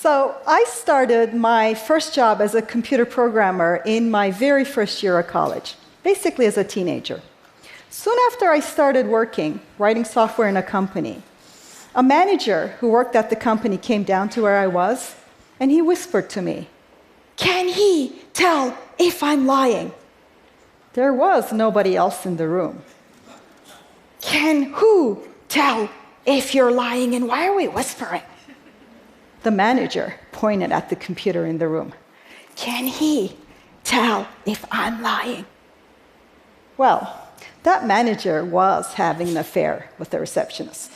So I started my first job as a computer programmer in my very first year of college, basically as a teenager. Soon after I started working, writing software in a company, a manager who worked at the company came down to where I was, and he whispered to me, "Can he tell if I'm lying?" There was nobody else in the room. "Can who tell if you're lying, and why are we whispering?" The manager pointed at the computer in the room. "Can he tell if I'm lying?" Well, that manager was having an affair with the receptionist.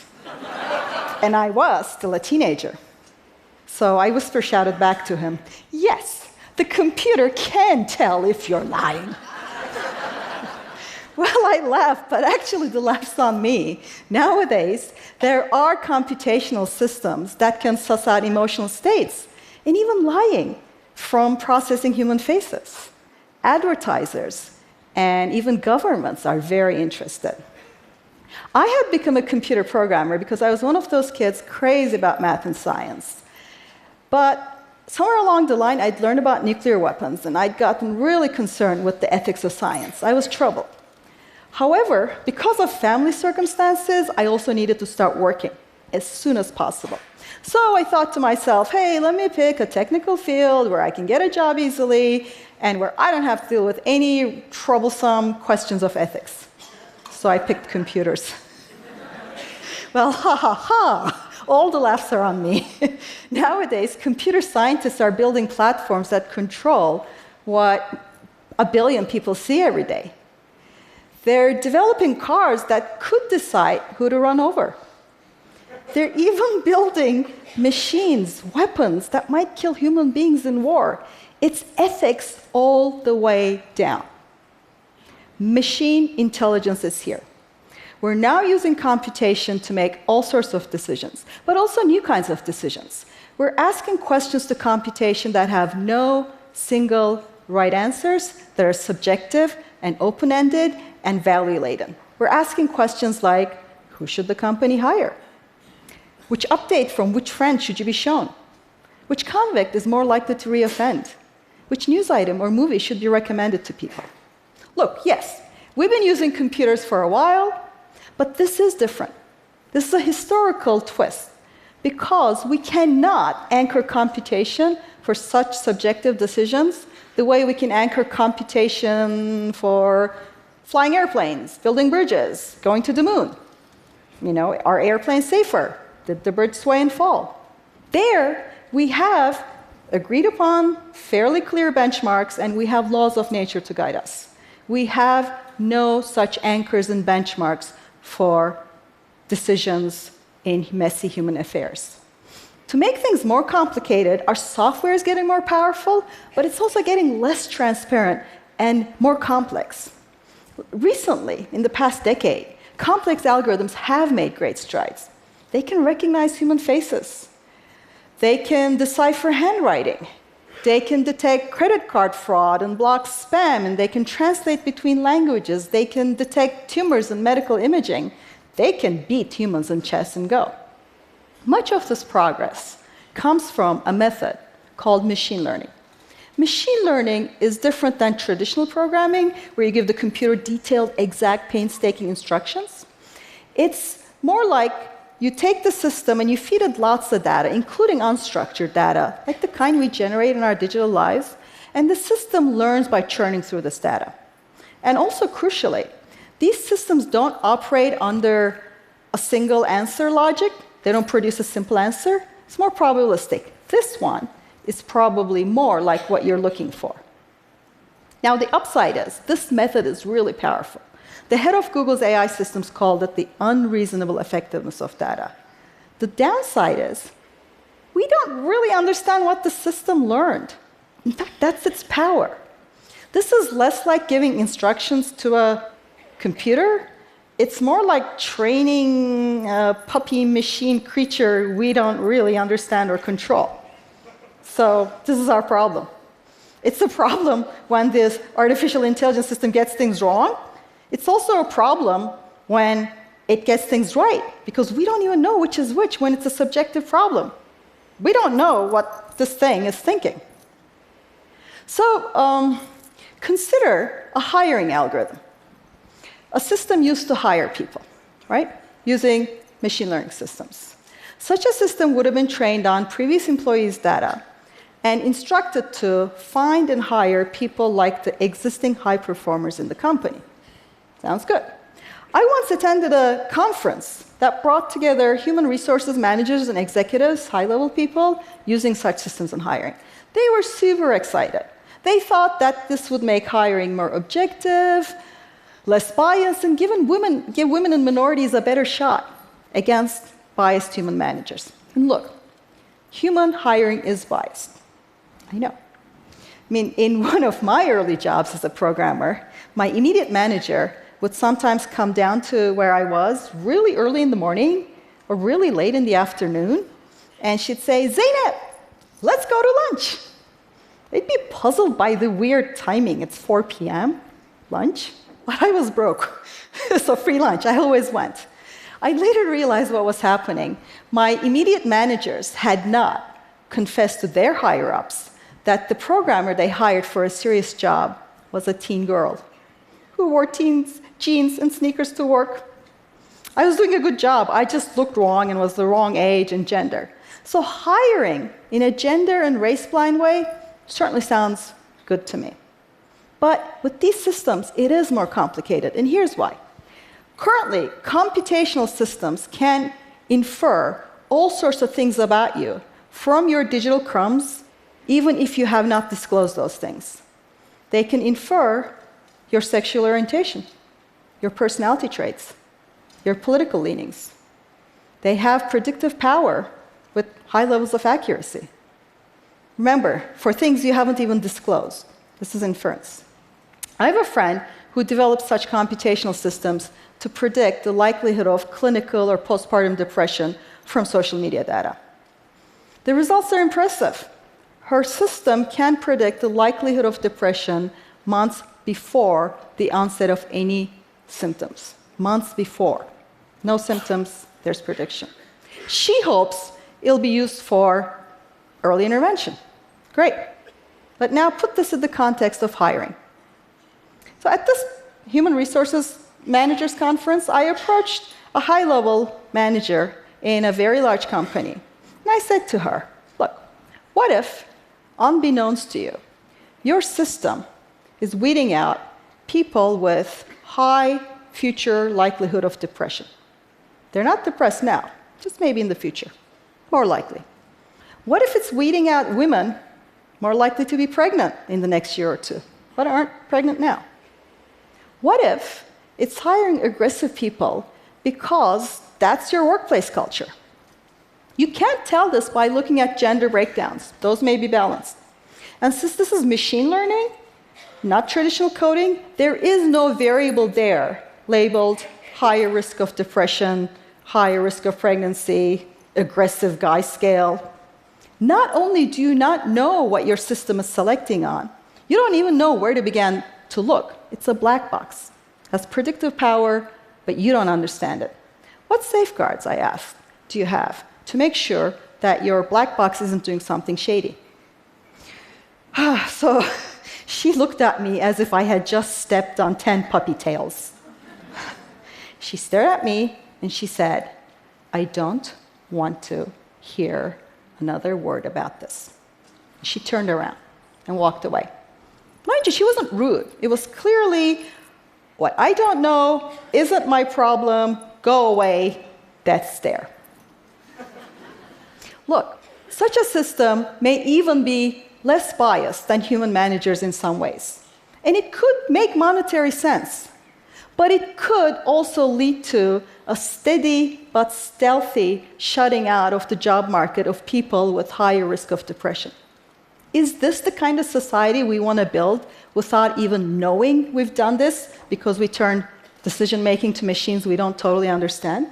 And I was still a teenager. So I whisper-shouted back to him, "Yes, the computer can tell if you're lying." Well, I laughed, but actually the laugh's on me. Nowadays, there are computational systems that can suss out emotional states, and even lying, from processing human faces. Advertisers and even governments are very interested. I had become a computer programmer because I was one of those kids crazy about math and science. But somewhere along the line, I'd learned about nuclear weapons, and I'd gotten really concerned with the ethics of science. I was troubled. However, because of family circumstances, I also needed to start working as soon as possible. So I thought to myself, hey, let me pick a technical field where I can get a job easily and where I don't have to deal with any troublesome questions of ethics. So I picked computers. Well, ha ha ha, all the laughs are on me. Nowadays, computer scientists are building platforms that control what a billion people see every day. They're developing cars that could decide who to run over. They're even building machines, weapons that might kill human beings in war. It's ethics all the way down. Machine intelligence is here. We're now using computation to make all sorts of decisions, but also new kinds of decisions. We're asking questions to computation that have no single right answers, that are subjective and open-ended and value-laden. We're asking questions like, who should the company hire? Which update from which friend should you be shown? Which convict is more likely to reoffend? Which news item or movie should be recommended to people? Look, yes, we've been using computers for a while, but this is different. This is a historical twist, because we cannot anchor computation for such subjective decisions the way we can anchor computation for flying airplanes, building bridges, going to the moon. You know, are airplanes safer? Did the birds sway and fall? There, we have agreed upon fairly clear benchmarks, and we have laws of nature to guide us. We have no such anchors and benchmarks for decisions in messy human affairs. To make things more complicated, our software is getting more powerful, but it's also getting less transparent and more complex. Recently, in the past decade, complex algorithms have made great strides. They can recognize human faces. They can decipher handwriting. They can detect credit card fraud and block spam, and they can translate between languages. They can detect tumors in medical imaging. They can beat humans in chess and Go. Much of this progress comes from a method called machine learning. Machine learning is different than traditional programming, where you give the computer detailed, exact, painstaking instructions. It's more like you take the system and you feed it lots of data, including unstructured data, like the kind we generate in our digital lives, and the system learns by churning through this data. And also, crucially, these systems don't operate under a single answer logic. They don't produce a simple answer. It's more probabilistic. This one is probably more like what you're looking for. Now, the upside is, this method is really powerful. The head of Google's AI systems called it the unreasonable effectiveness of data. The downside is, we don't really understand what the system learned. In fact, that's its power. This is less like giving instructions to a computer. It's more like training a puppy machine creature we don't really understand or control. So this is our problem. It's a problem when this artificial intelligence system gets things wrong. It's also a problem when it gets things right, because we don't even know which is which when it's a subjective problem. We don't know what this thing is thinking. So consider a hiring algorithm. A system used to hire people, right? Using machine learning systems. Such a system would have been trained on previous employees' data and instructed to find and hire people like the existing high performers in the company. Sounds good. I once attended a conference that brought together human resources managers and executives, high-level people, using such systems in hiring. They were super excited. They thought that this would make hiring more objective, less biased, and give women and minorities a better shot against biased human managers. And look, human hiring is biased. I know. I mean, in one of my early jobs as a programmer, my immediate manager would sometimes come down to where I was really early in the morning or really late in the afternoon, and she'd say, Zeynep, let's go to lunch. They'd be puzzled by the weird timing. It's 4 p.m., lunch. But I was broke, so free lunch. I always went. I later realized what was happening. My immediate managers had not confessed to their higher-ups that the programmer they hired for a serious job was a teen girl who wore jeans and sneakers to work. I was doing a good job. I just looked wrong and was the wrong age and gender. So hiring in a gender and race-blind way certainly sounds good to me. But with these systems, it is more complicated, and here's why. Currently, computational systems can infer all sorts of things about you from your digital crumbs, even if you have not disclosed those things. They can infer your sexual orientation, your personality traits, your political leanings. They have predictive power with high levels of accuracy. Remember, for things you haven't even disclosed. This is inference. I have a friend who developed such computational systems to predict the likelihood of clinical or postpartum depression from social media data. The results are impressive. Her system can predict the likelihood of depression months before the onset of any symptoms. Months before. No symptoms, there's prediction. She hopes it'll be used for early intervention. Great. But now put this in the context of hiring. So at this Human Resources Managers Conference, I approached a high-level manager in a very large company. And I said to her, look, what if, unbeknownst to you, your system is weeding out people with high future likelihood of depression? They're not depressed now, just maybe in the future, more likely. What if it's weeding out women more likely to be pregnant in the next year or two, but aren't pregnant now? What if it's hiring aggressive people because that's your workplace culture? You can't tell this by looking at gender breakdowns. Those may be balanced. And since this is machine learning, not traditional coding, there is no variable there labeled higher risk of depression, higher risk of pregnancy, aggressive guy scale. Not only do you not know what your system is selecting on, you don't even know where to begin to look. It's a black box. It has predictive power, but you don't understand it. What safeguards, I asked, do you have to make sure that your black box isn't doing something shady? So she looked at me as if I had just stepped on 10 puppy tails. She stared at me and she said, I don't want to hear another word about this. She turned around and walked away. Mind you, she wasn't rude. It was clearly, what I don't know isn't my problem, go away, death stare. Look, such a system may even be less biased than human managers in some ways. And it could make monetary sense. But it could also lead to a steady but stealthy shutting out of the job market of people with higher risk of depression. Is this the kind of society we want to build without even knowing we've done this because we turn decision-making to machines we don't totally understand?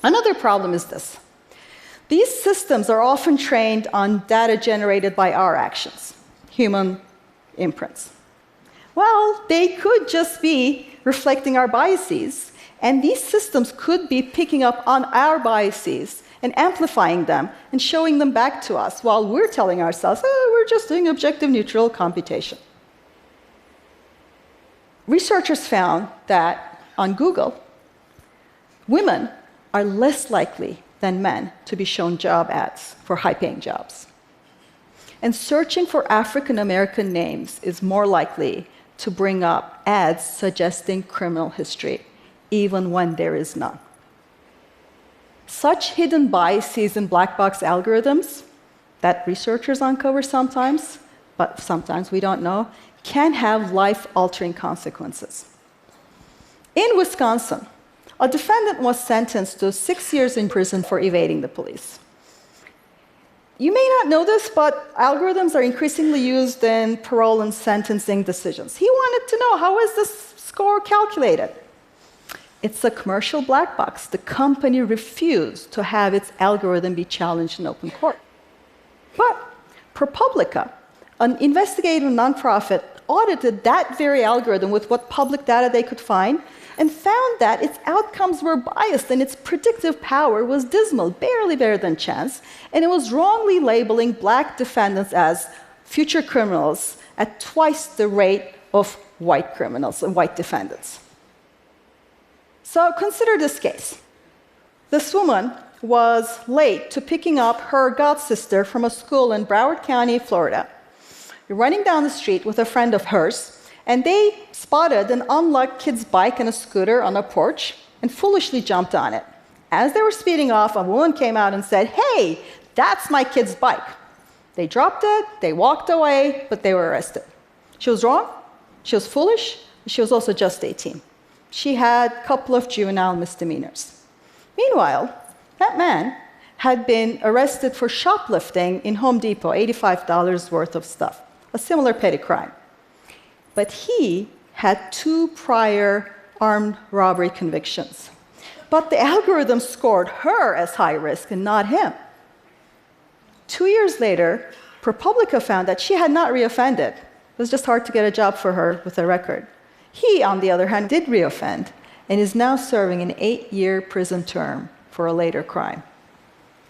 Another problem is this. These systems are often trained on data generated by our actions, human imprints. Well, they could just be reflecting our biases And these systems could be picking up on our biases and amplifying them and showing them back to us while we're telling ourselves, oh, we're just doing objective neutral computation. Researchers found that on Google, women are less likely than men to be shown job ads for high-paying jobs. And searching for African American names is more likely to bring up ads suggesting criminal history, even when there is none. Such hidden biases in black box algorithms that researchers uncover sometimes, but sometimes we don't know, can have life-altering consequences. In Wisconsin, a defendant was sentenced to 6 years in prison for evading the police. You may not know this, but algorithms are increasingly used in parole and sentencing decisions. He wanted to know, how is this score calculated? It's a commercial black box. The company refused to have its algorithm be challenged in open court. But ProPublica, an investigative nonprofit, audited that very algorithm with what public data they could find and found that its outcomes were biased and its predictive power was dismal, barely better than chance, and it was wrongly labeling black defendants as future criminals at twice the rate of white criminals and white defendants. So consider this case. This woman was late to picking up her godsister from a school in Broward County, Florida. Running down the street with a friend of hers, and they spotted an unlocked kid's bike and a scooter on a porch and foolishly jumped on it. As they were speeding off, a woman came out and said, "Hey, that's my kid's bike." They dropped it, they walked away, but they were arrested. She was wrong, she was foolish, she was also just 18. She had a couple of juvenile misdemeanors. Meanwhile, that man had been arrested for shoplifting in Home Depot, $85 worth of stuff, a similar petty crime. But he had 2 prior armed robbery convictions. But the algorithm scored her as high risk and not him. 2 years later, ProPublica found that she had not reoffended. It was just hard to get a job for her with a record. He, on the other hand, did reoffend and is now serving an 8-year prison term for a later crime.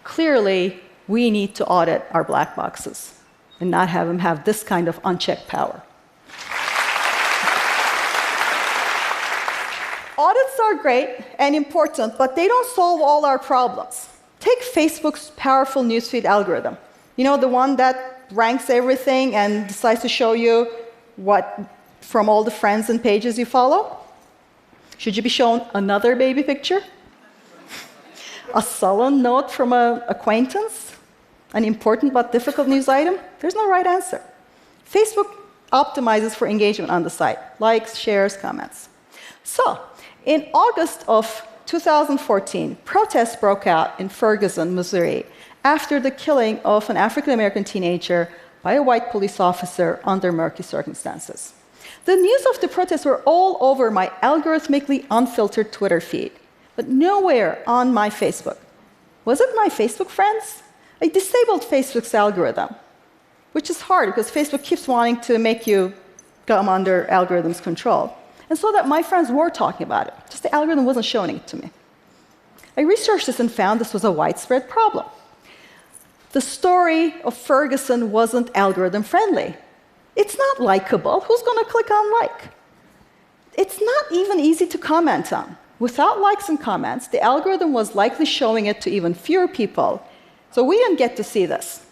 Clearly, we need to audit our black boxes and not have them have this kind of unchecked power. Audits are great and important, but they don't solve all our problems. Take Facebook's powerful newsfeed algorithm. You know, the one that ranks everything and decides to show you what from all the friends and pages you follow? Should you be shown another baby picture? A sullen note from an acquaintance? An important but difficult news item? There's no right answer. Facebook optimizes for engagement on the site, likes, shares, comments. So, in August of 2014, protests broke out in Ferguson, Missouri, after the killing of an African-American teenager by a white police officer under murky circumstances. The news of the protests were all over my algorithmically unfiltered Twitter feed, but nowhere on my Facebook. Was it my Facebook friends? I disabled Facebook's algorithm, which is hard because Facebook keeps wanting to make you come under algorithm's control. And so that my friends were talking about it, just the algorithm wasn't showing it to me. I researched this and found this was a widespread problem. The story of Ferguson wasn't algorithm friendly. It's not likable. Who's going to click on like? It's not even easy to comment on. Without likes and comments, the algorithm was likely showing it to even fewer people, so we didn't get to see this.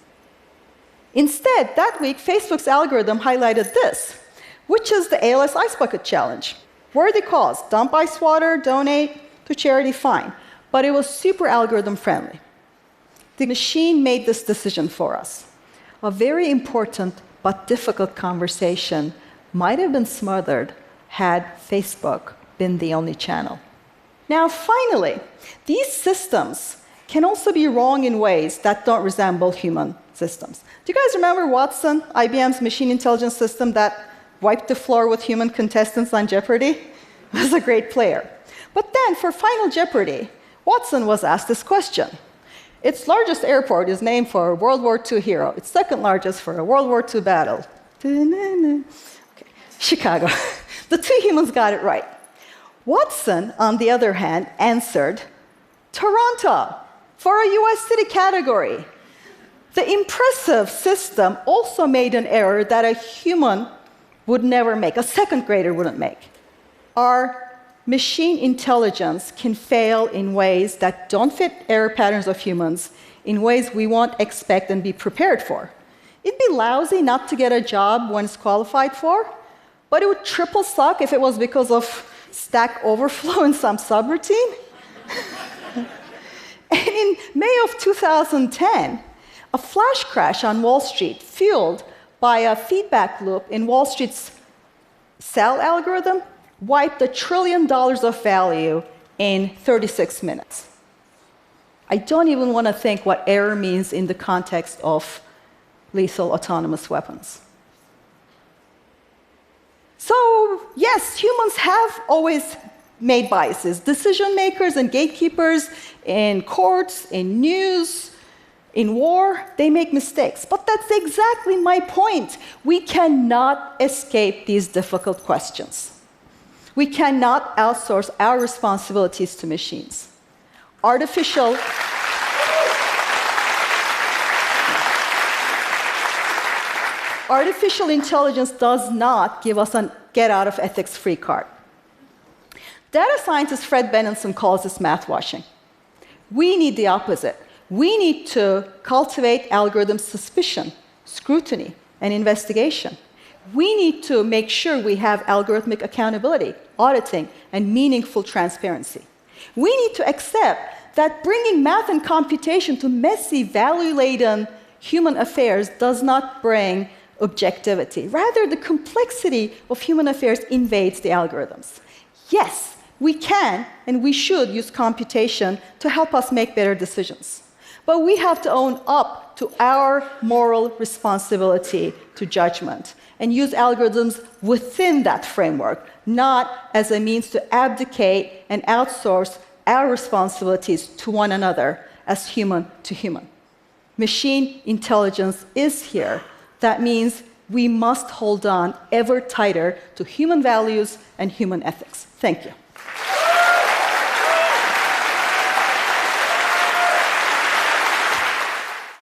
Instead, that week, Facebook's algorithm highlighted this, which is the ALS Ice Bucket Challenge. Worthy cause, dump ice water, donate to charity, fine. But it was super algorithm friendly. The machine made this decision for us. A very important but difficult conversation might have been smothered had Facebook been the only channel. Now, finally, these systems can also be wrong in ways that don't resemble human systems. Do you guys remember Watson, IBM's machine intelligence system that wiped the floor with human contestants on Jeopardy? It was a great player. But then, for Final Jeopardy, Watson was asked this question. Its largest airport is named for a World War II hero. Its second largest for a World War II battle. Okay. Chicago. The 2 humans got it right. Watson, on the other hand, answered, Toronto, for a US city category. The impressive system also made an error that a human would never make, a second grader wouldn't make. Our machine intelligence can fail in ways that don't fit error patterns of humans, in ways we won't expect and be prepared for. It'd be lousy not to get a job one is qualified for, but it would triple suck if it was because of Stack Overflow in some subroutine. And in May of 2010, a flash crash on Wall Street, fueled by a feedback loop in Wall Street's sell algorithm, wiped $1 trillion of value in 36 minutes. I don't even want to think what error means in the context of lethal autonomous weapons. So, yes, humans have always made biases. Decision makers and gatekeepers in courts, in news, in war, they make mistakes. But that's exactly my point. We cannot escape these difficult questions. We cannot outsource our responsibilities to machines. Artificial intelligence does not give us a get-out-of-ethics-free card. Data scientist Fred Benenson calls this math washing. We need the opposite. We need to cultivate algorithm suspicion, scrutiny, and investigation. We need to make sure we have algorithmic accountability, auditing, and meaningful transparency. We need to accept that bringing math and computation to messy, value-laden human affairs does not bring objectivity. Rather, the complexity of human affairs invades the algorithms. Yes, we can and we should use computation to help us make better decisions. But we have to own up to our moral responsibility to judgment and use algorithms within that framework, not as a means to abdicate and outsource our responsibilities to one another as human to human. Machine intelligence is here. That means we must hold on ever tighter to human values and human ethics. Thank you.